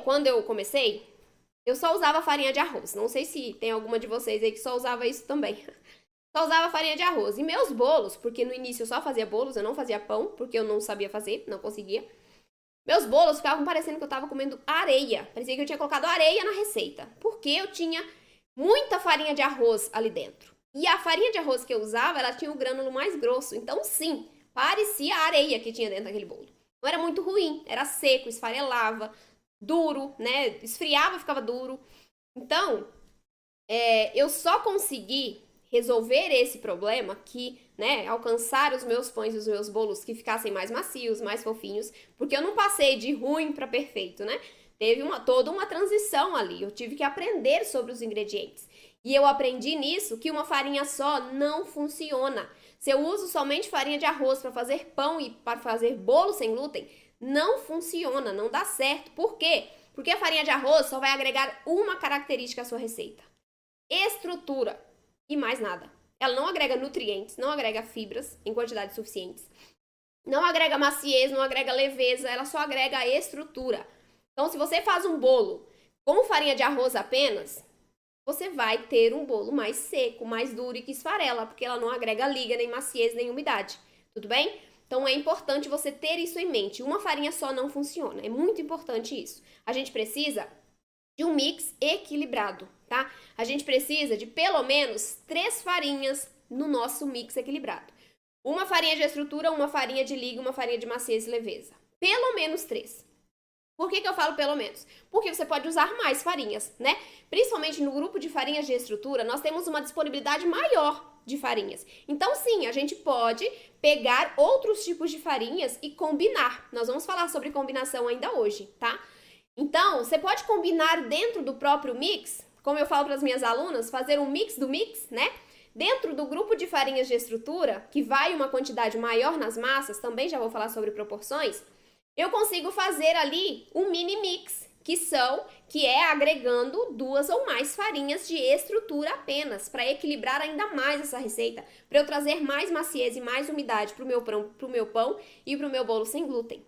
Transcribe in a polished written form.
Quando eu comecei, eu só usava farinha de arroz. Não sei se tem alguma de vocês aí que só usava isso também. Só usava farinha de arroz. E meus bolos, porque no início eu só fazia bolos, eu não fazia pão, porque eu não sabia fazer, não conseguia. Meus bolos ficavam parecendo que eu tava comendo areia. Parecia que eu tinha colocado areia na receita. Porque eu tinha muita farinha de arroz ali dentro. E a farinha de arroz que eu usava, ela tinha o grânulo mais grosso. Então, sim, parecia areia que tinha dentro daquele bolo. Não era muito ruim, era seco, esfarelava, duro, né? Esfriava, ficava duro. Então, eu só consegui resolver esse problema né, alcançar os meus pães e os meus bolos que ficassem mais macios, mais fofinhos, porque eu não passei de ruim para perfeito, né? Teve toda uma transição ali, eu tive que aprender sobre os ingredientes. E eu aprendi nisso que uma farinha só não funciona. Se eu uso somente farinha de arroz para fazer pão e para fazer bolo sem glúten, não funciona, não dá certo. Por quê? Porque a farinha de arroz só vai agregar uma característica à sua receita: estrutura e mais nada. Ela não agrega nutrientes, não agrega fibras em quantidades suficientes, não agrega maciez, não agrega leveza, ela só agrega estrutura. Então, se você faz um bolo com farinha de arroz apenas, você vai ter um bolo mais seco, mais duro e que esfarela, porque ela não agrega liga, nem maciez, nem umidade. Tudo bem? Então, é importante você ter isso em mente. Uma farinha só não funciona. É muito importante isso. A gente precisa de um mix equilibrado, tá? A gente precisa de pelo menos 3 farinhas no nosso mix equilibrado. Uma farinha de estrutura, uma farinha de liga, uma farinha de maciez e leveza. Pelo menos 3. Por que eu falo pelo menos? Porque você pode usar mais farinhas, né? Principalmente no grupo de farinhas de estrutura, nós temos uma disponibilidade maior de farinhas. Então, sim, a gente pode pegar outros tipos de farinhas e combinar. Nós vamos falar sobre combinação ainda hoje, tá? Então, você pode combinar dentro do próprio mix, como eu falo para as minhas alunas, fazer um mix do mix, né? Dentro do grupo de farinhas de estrutura, que vai uma quantidade maior nas massas, também já vou falar sobre proporções, eu consigo fazer ali um mini mix, que é agregando 2 ou mais farinhas de estrutura apenas, para equilibrar ainda mais essa receita, para eu trazer mais maciez e mais umidade para o meu pão e para o meu bolo sem glúten.